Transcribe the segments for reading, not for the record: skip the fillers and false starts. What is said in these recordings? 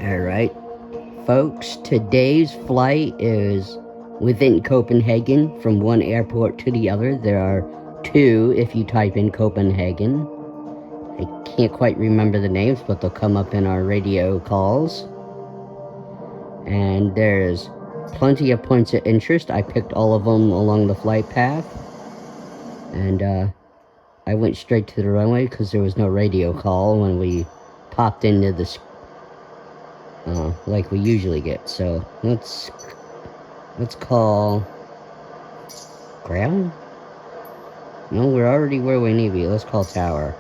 Alright, folks, today's flight is within Copenhagen from one airport to the other. There are two if you type in Copenhagen. I can't quite remember the names, but they'll come up in our radio calls. And there's plenty of points of interest. I picked all of them along the flight path. And I went straight to the runway because there was no radio call when we popped into the like we usually get. So let's call ground. No, we're already where we need to be. Let's call tower.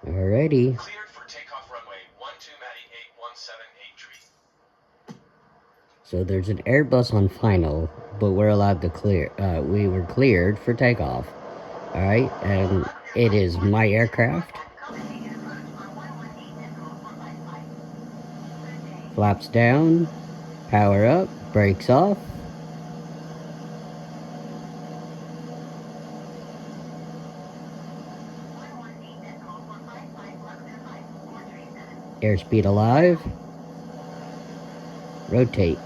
Alrighty. Cleared for takeoff runway 12 Matty 8178 tree. So there's an Airbus on final, but we're allowed to clear. We were cleared for takeoff. Alright, and it is my aircraft. Flaps down, power up, brakes off. Airspeed alive. Rotate.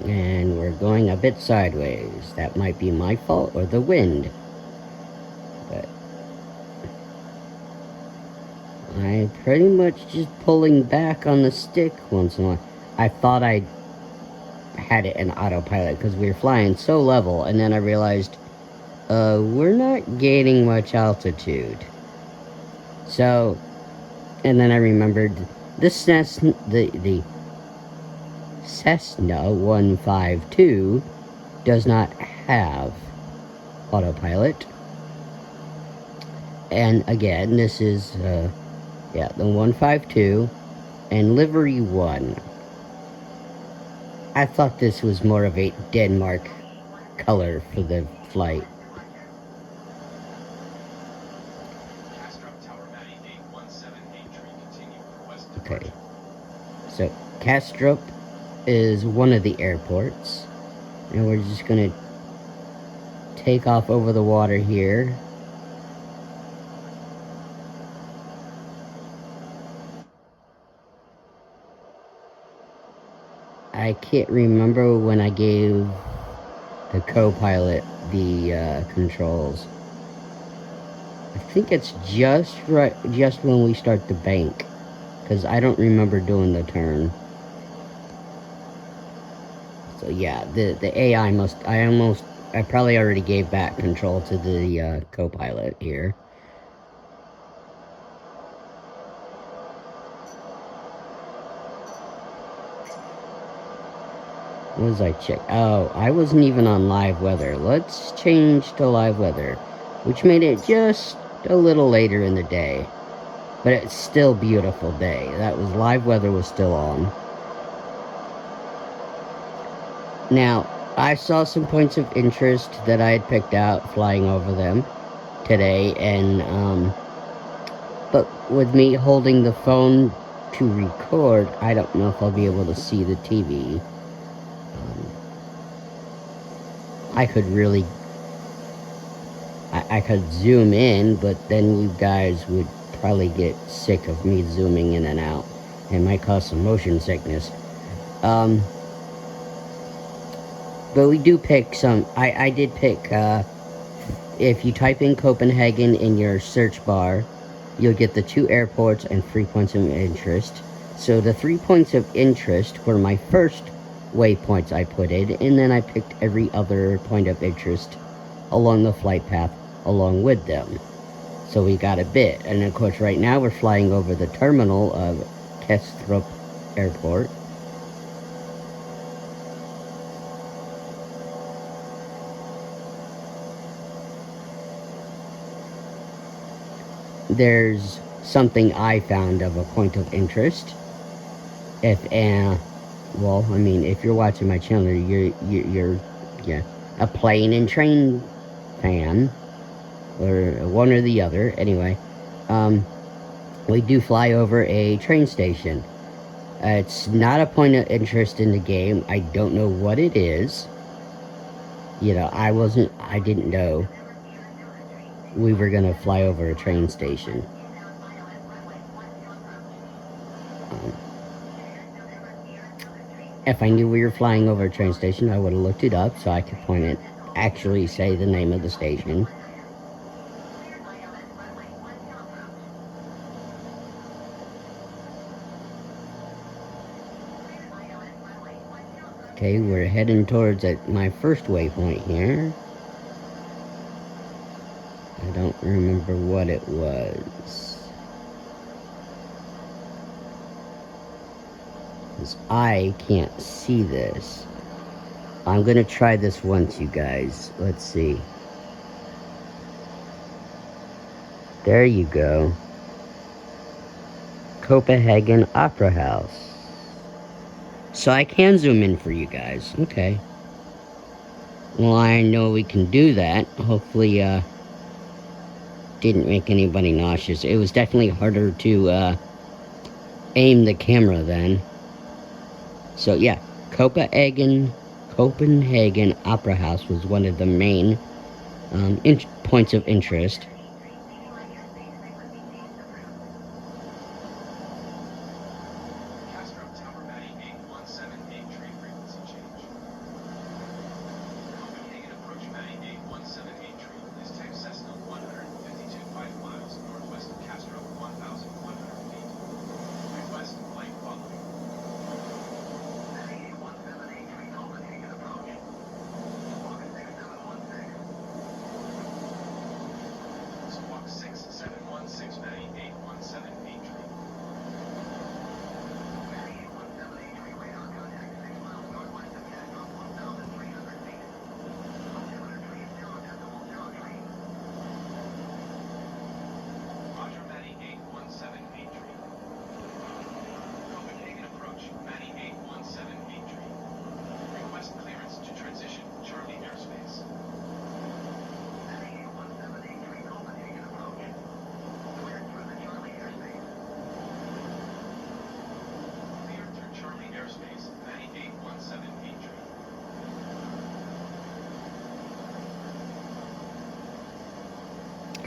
And we're going a bit sideways. That might be my fault or the wind. But I'm pretty much just pulling back on the stick once in a while. I thought I had it in autopilot because we were flying so level, and then I realized we're not gaining much altitude. So, and then I remembered the Cessna 152 does not have autopilot. And again, this is the 152 and livery 1. I thought this was more of a Denmark color for the flight. Okay, so Kastrup is one of the airports, and we're just gonna take off over the water here. I can't remember when I gave the co-pilot the controls. I think it's just when we start the bank, because I don't remember doing the turn. So yeah, the AI I probably already gave back control to the co-pilot here. What was I check? Oh, I wasn't even on live weather. Let's change to live weather, which made it just a little later in the day. But it's still beautiful day. That was live weather was still on. Now, I saw some points of interest that I had picked out flying over them today, and but with me holding the phone to record, I don't know if I'll be able to see the TV. I could really, I could zoom in, but then you guys would probably get sick of me zooming in and out. It might cause some motion sickness. But we do pick some, I did pick, if you type in Copenhagen in your search bar, you'll get the 2 airports and 3 points of interest. So the 3 points of interest were my first waypoints I put in, and then I picked every other point of interest along the flight path along with them. So we got a bit, and of course right now we're flying over the terminal of Kastrup Airport. There's something I found of a point of interest. If Well, I mean, if you're watching my channel, you're yeah, a plane and train fan, or one or the other. Anyway, we do fly over a train station. It's not a point of interest in the game. I don't know what it is. You know, I didn't know we were gonna fly over a train station. Um, if I knew we were flying over a train station, I would have looked it up so I could point it, actually say the name of the station. Okay, we're heading towards my first waypoint here. I don't remember what it was. Because I can't see this. I'm gonna try this once, you guys. Let's see. There you go. Copenhagen Opera House. So I can zoom in for you guys. Okay. Well, I know we can do that. Hopefully, didn't make anybody nauseous. It was definitely harder to, aim the camera then. So yeah, Copenhagen Opera House was one of the main points of interest. Castro Tower Maddie 8178 tree frequency change. Copenhagen approach Maddie 8178 tree. Is type Cessna 152.5 miles northwest of Castro 1,100 feet. Request flight following. Maddie 8178 tree Copenhagen approach. Squawk 6716 Maddie 8178 tree. Roger, Maddie 8178 tree. Copenhagen approach, Maddie 8178 tree. Request clearance to transition Charlie airspace. Maddie 8178 tree, Copenhagen approach. Cleared through the Charlie airspace. Cleared through Charlie airspace, Maddie 8178 tree.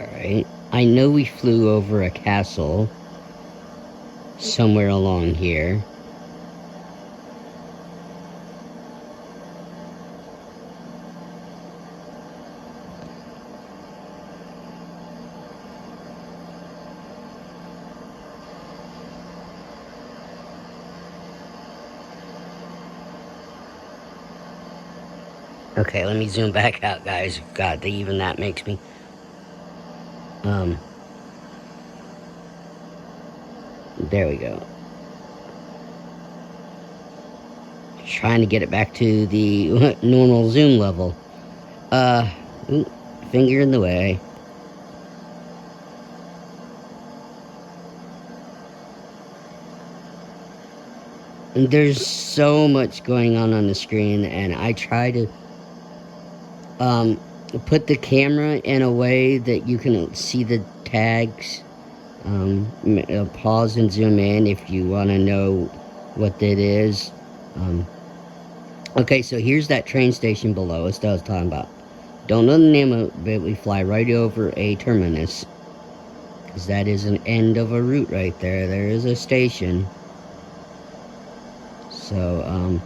Alright. I know we flew over a castle somewhere along here. Okay, let me zoom back out, guys. God, even that makes me... There we go. Trying to get it back to the normal zoom level. Ooh, finger in the way. And there's so much going on the screen, and I try to put the camera in a way that you can see the tags. Pause and zoom in if you want to know what that is. Okay, so here's that train station below us that I was talking about. Don't know the name of it. We fly right over a terminus, because that is an end of a route right there. There is a station. So,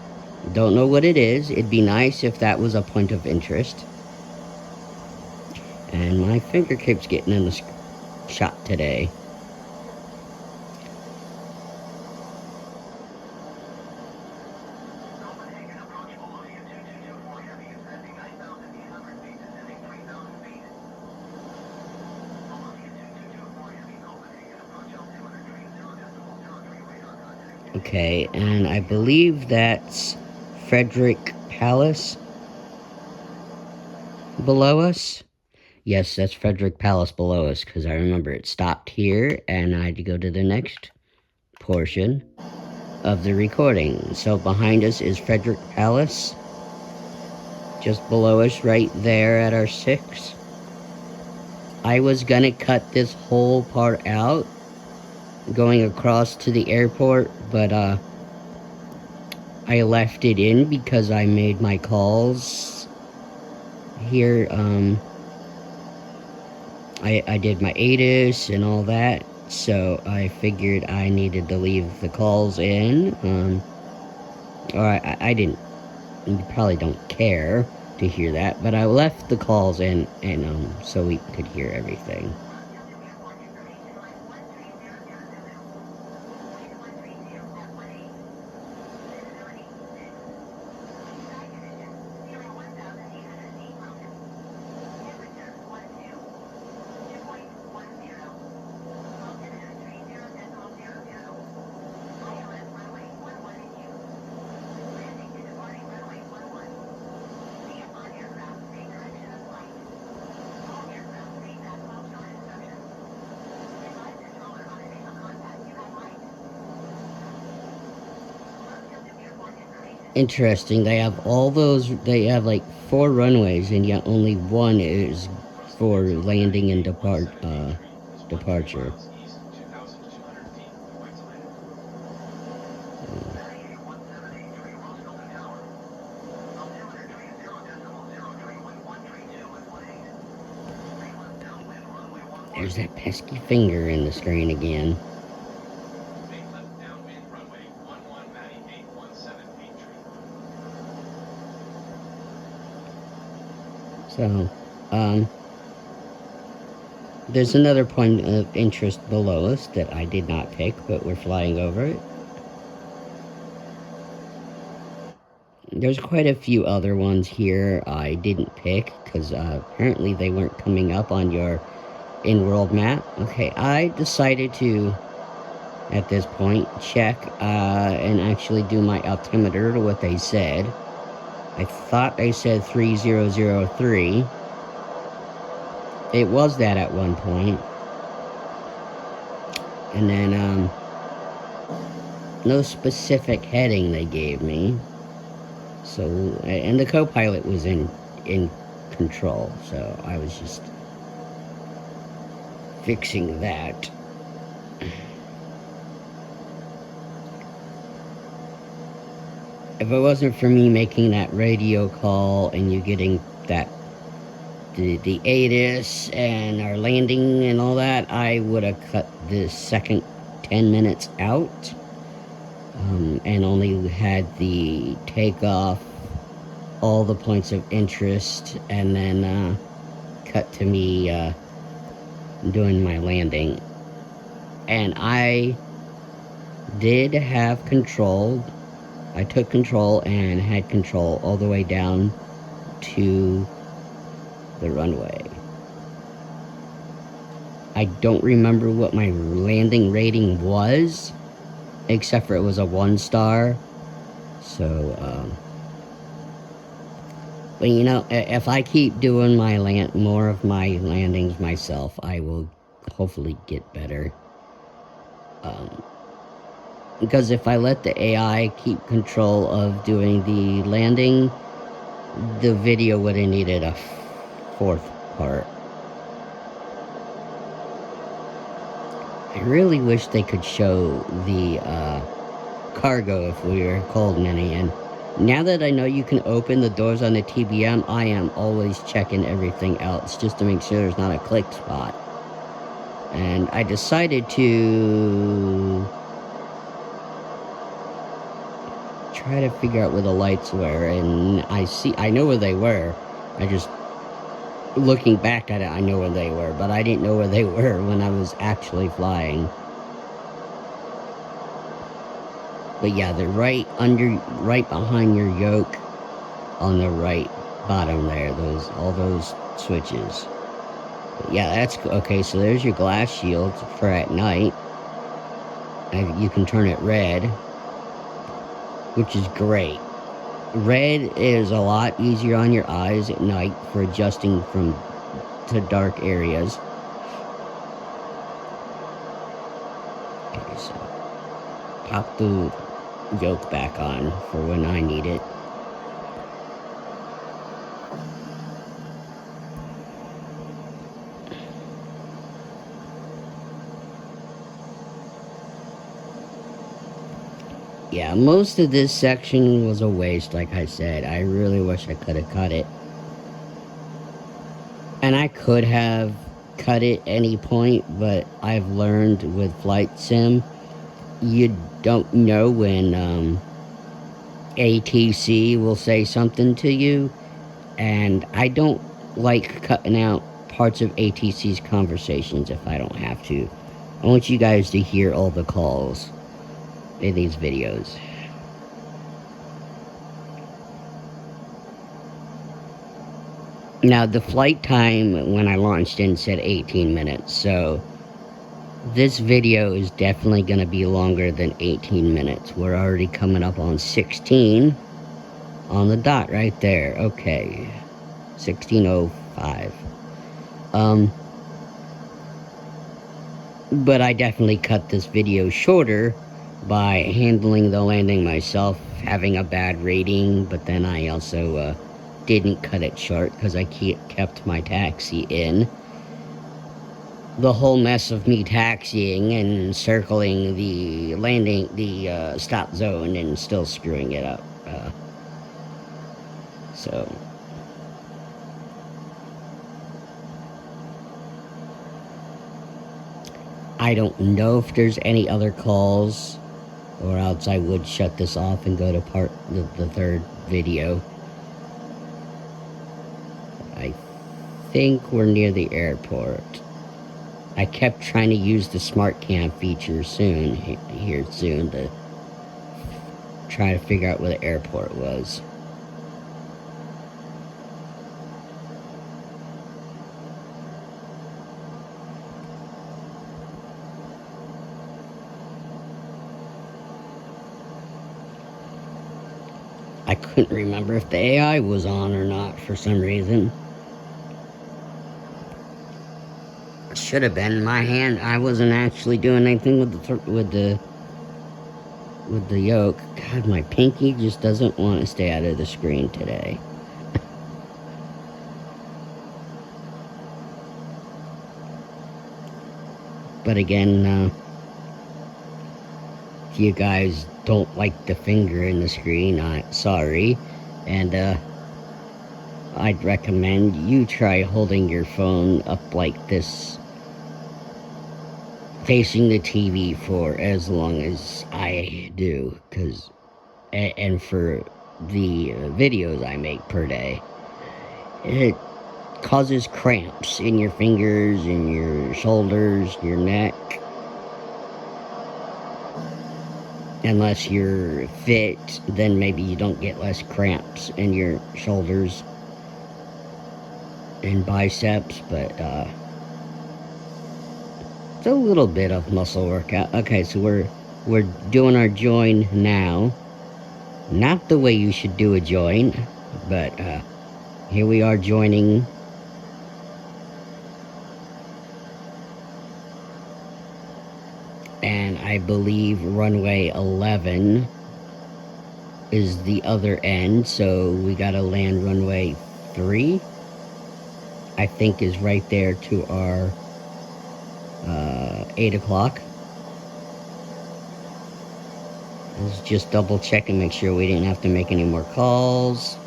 don't know what it is. It'd be nice if that was a point of interest. And my finger keeps getting in the shot today. Okay, and I believe that's Frederick Palace below us. Yes, that's Frederick Palace below us, because I remember it stopped here, and I had to go to the next portion. of the recording. So behind us is Frederick Palace. Just below us right there at our 6. I was gonna cut this whole part out going across to the airport, but I left it in because I made my calls here. I did my ATIS and all that, so I figured I needed to leave the calls in. Or I didn't. You probably don't care to hear that, but I left the calls in, and so we could hear everything. Interesting. They have all those. They have like 4 runways, and yet only one is for landing and departure. There's that pesky finger in the screen again. So, there's another point of interest below us that I did not pick, but we're flying over it. There's quite a few other ones here I didn't pick, because apparently they weren't coming up on your in-world map. Okay, I decided to, at this point, check and actually do my altimeter to what they said. I thought they said 3003. It was that at one point. And then, no specific heading they gave me. So, and the co-pilot was in control, so I was just fixing that. If it wasn't for me making that radio call and you getting that the ATIS and our landing and all that, I would have cut the second 10 minutes out, and only had the takeoff, all the points of interest, and then cut to me doing my landing. And I did have control. I took control and had control all the way down to the runway. I don't remember what my landing rating was, except for it was a 1-star. So, but you know, if I keep doing my more of my landings myself, I will hopefully get better. Because if I let the AI keep control of doing the landing, the video would have needed a 4th part. I really wish they could show the cargo if we were holding any. And now that I know you can open the doors on the TBM, I am always checking everything else just to make sure there's not a click spot. And I decided to try to figure out where the lights were, and I know where they were. I just, looking back at it, I know where they were, but I didn't know where they were when I was actually flying. But yeah, they're right behind your yoke on the right bottom there, all those switches. But yeah, that's okay. So there's your glass shield for at night, and you can turn it red, which is great. Red is a lot easier on your eyes at night for adjusting to dark areas. Okay, so pop the yoke back on for when I need it. Yeah, most of this section was a waste, like I said. I really wish I could have cut it. And I could have cut it any point, but I've learned with Flight Sim, you don't know when ATC will say something to you, and I don't like cutting out parts of ATC's conversations if I don't have to. I want you guys to hear all the calls in these videos. Now, the flight time when I launched in said 18 minutes, so this video is definitely going to be longer than 18 minutes. We're already coming up on 16 on the dot right there. Okay, 16:05. But I definitely cut this video shorter by handling the landing myself, having a bad rating, but then I also didn't cut it short because I kept my taxi in. The whole mess of me taxiing and circling the stop zone and still screwing it up. So I don't know if there's any other calls, or else I would shut this off and go to the third video. I think we're near the airport. I kept trying to use the smart cam feature here soon to try to figure out where the airport was. I couldn't remember if the AI was on or not for some reason. It should have been my hand. I wasn't actually doing anything with the yoke. God, my pinky just doesn't want to stay out of the screen today. But again, if you guys don't like the finger in the screen, I'm sorry. And I'd recommend you try holding your phone up like this, facing the TV for as long as I do, and for the videos I make per day, it causes cramps in your fingers, in your shoulders, your neck. Unless you're fit, then maybe you don't get less cramps in your shoulders and biceps, but it's a little bit of muscle workout. Okay, so we're doing our join now. Not the way you should do a join, but here we are joining. And I believe runway 11 is the other end, so we gotta land runway 3, I think is right there to our 8 o'clock. Let's just double check and make sure we didn't have to make any more calls.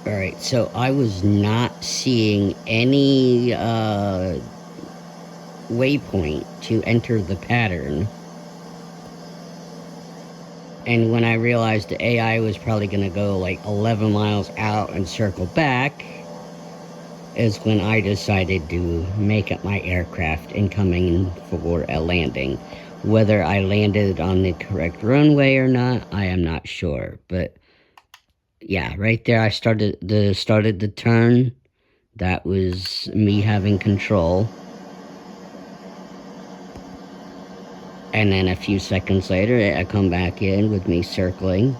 Alright, so I was not seeing any waypoint to enter the pattern. And when I realized the AI was probably going to go like 11 miles out and circle back, is when I decided to make up my aircraft and coming for a landing. Whether I landed on the correct runway or not, I am not sure. But yeah, right there I started the turn. That was me having control. And then a few seconds later, I come back in with me circling.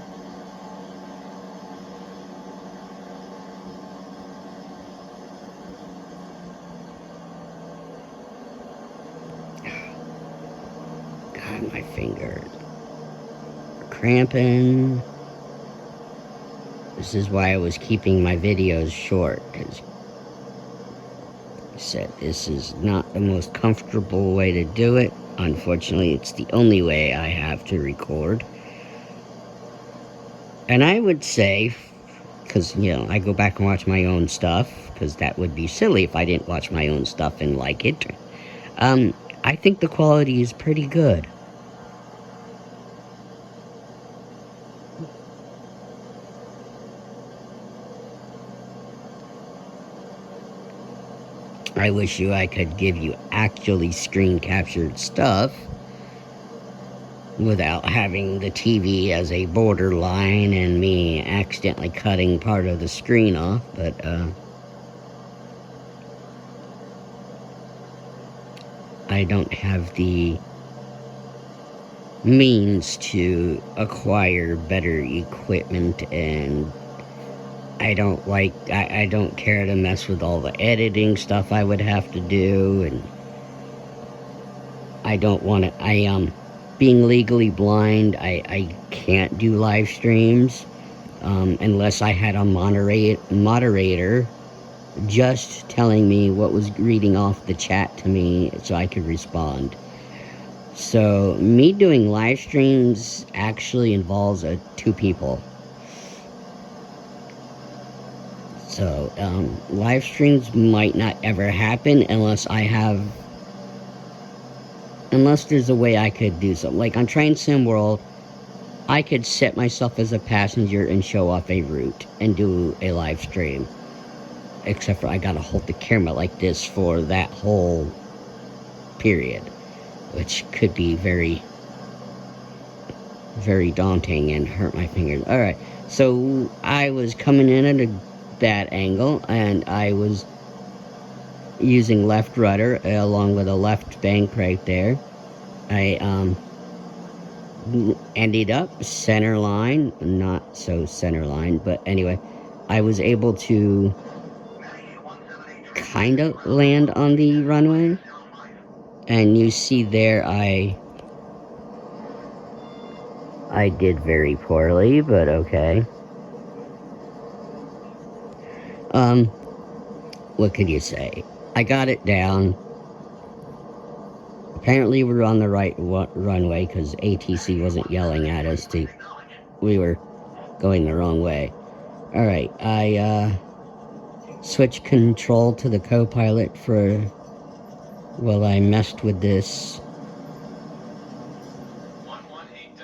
God, my fingers cramping. This is why I was keeping my videos short, because I said this is not the most comfortable way to do it. Unfortunately, it's the only way I have to record. And I would say, because, I go back and watch my own stuff, because that would be silly if I didn't watch my own stuff and like it. I think the quality is pretty good. I wish I could give you actually screen captured stuff without having the TV as a borderline and me accidentally cutting part of the screen off, but I don't have the means to acquire better equipment, and I don't care to mess with all the editing stuff I would have to do, and I don't want to, being legally blind, I can't do live streams, unless I had a moderator just telling me what was reading off the chat to me so I could respond. So me doing live streams actually involves two people. So live streams might not ever happen unless there's a way I could do something. Like on Train Sim World, I could set myself as a passenger and show off a route and do a live stream. Except for I gotta hold the camera like this for that whole period, which could be very, very daunting and hurt my fingers. Alright, so I was coming in at a bad angle, and I was using left rudder along with a left bank right there. I ended up center line, not so center line, but anyway, I was able to kind of land on the runway, and you see there I did very poorly, but okay. What could you say? I got it down. Apparently we're on the right runway, because ATC wasn't yelling at us we were going the wrong way. Alright, I switched control to the co-pilot while I messed with this. 118.905981783.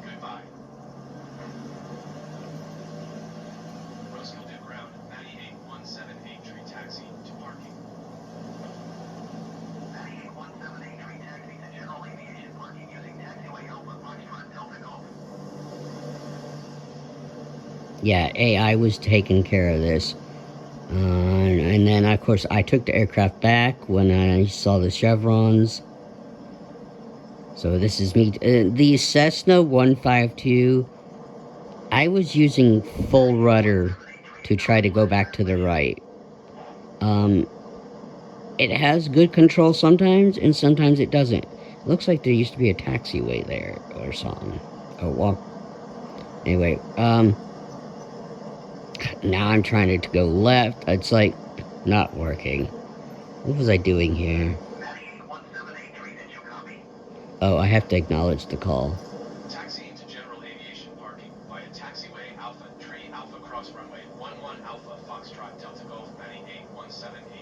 Goodbye. Roscoe Dip Route 98178 taxi to parking. 98178 taxi to general aviation parking using taxiway Alpha Foxtrot Delta Golf. Yeah, AI was taking care of this. And then, of course, I took the aircraft back when I saw the chevrons. So this is me. The Cessna 152, I was using full rudder to try to go back to the right. It has good control sometimes, and sometimes it doesn't. It looks like there used to be a taxiway there or something. Anyway, now I'm trying to go left. It's like not working. What was I doing here? Oh, I have to acknowledge the call. Taxi into general aviation parking via taxiway Alpha Tree Alpha Cross Runway 11 Alpha Foxtrot Delta Golf 98178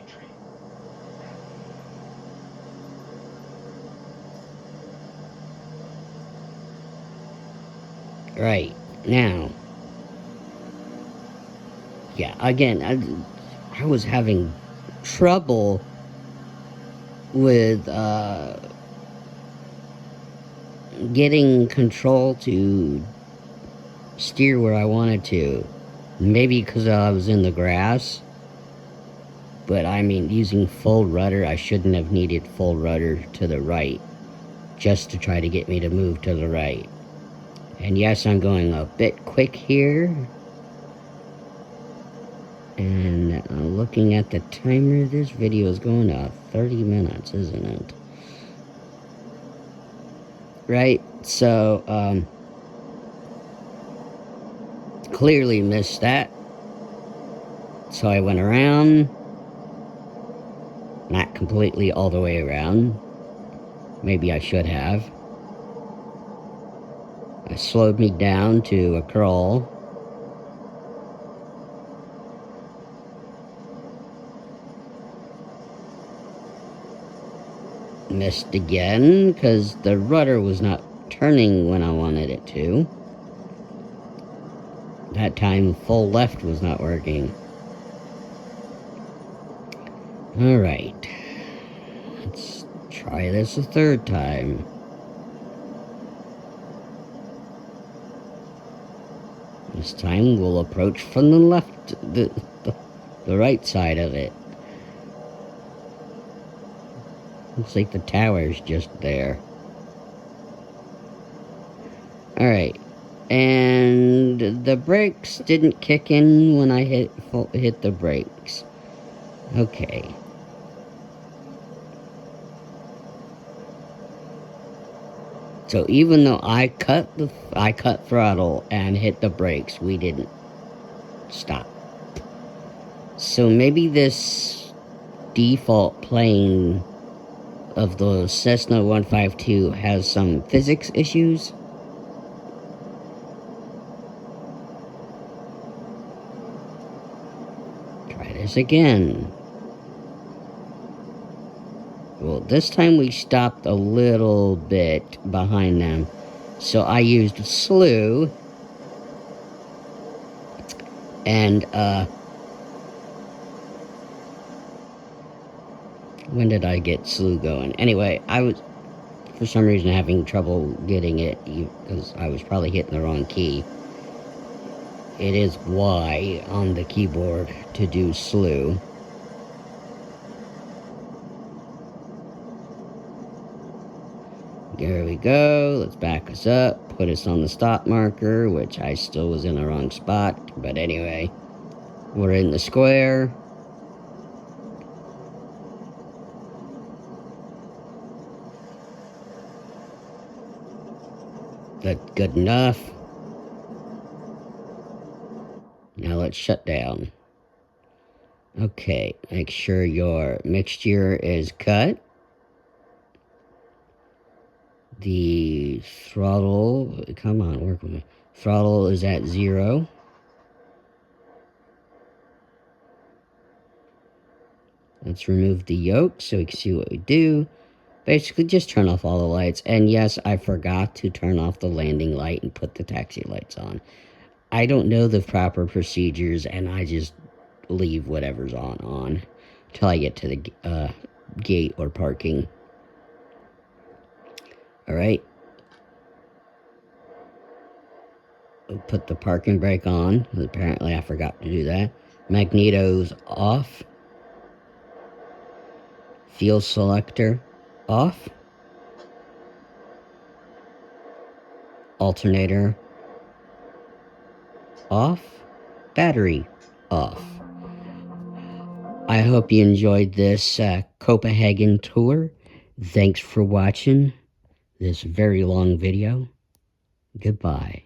Right, now. Yeah, again, I was having trouble with getting control to steer where I wanted to. Maybe because I was in the grass. But I mean, using full rudder, I shouldn't have needed full rudder to the right, just to try to get me to move to the right. And yes, I'm going a bit quick here. And looking at the timer, this video is going to 30 minutes, isn't it? Right, so, clearly missed that. So I went around. Not completely all the way around. Maybe I should have. I slowed me down to a crawl. Missed again, because the rudder was not turning when I wanted it to. That time, full left was not working. Alright. Let's try this a third time. This time we'll approach from the left, the right side of it. Looks like the tower's just there. Alright. And the brakes didn't kick in when I hit the brakes. Okay. So even though I cut throttle and hit the brakes, we didn't stop. So maybe this default plane of the Cessna 152 has some physics issues. Try this again. Well, this time we stopped a little bit behind them. So I used slew. And, when did I get slew going? Anyway, I was, for some reason, having trouble getting it, because I was probably hitting the wrong key. It is Y on the keyboard to do slew. There we go. Let's back us up. Put us on the stop marker, which I still was in the wrong spot. But anyway, we're in the square. That's good enough. Now let's shut down. Okay, make sure your mixture is cut. The throttle, come on, work with me. Throttle is at 0. Let's remove the yoke so we can see what we do. Basically, just turn off all the lights. And yes, I forgot to turn off the landing light and put the taxi lights on. I don't know the proper procedures, and I just leave whatever's on until I get to the gate or parking. Alright. Put the parking brake on. Apparently I forgot to do that. Magneto's off. Fuel selector off. Alternator off. Battery off. I hope you enjoyed this Copenhagen tour. Thanks for watching this very long video. Goodbye.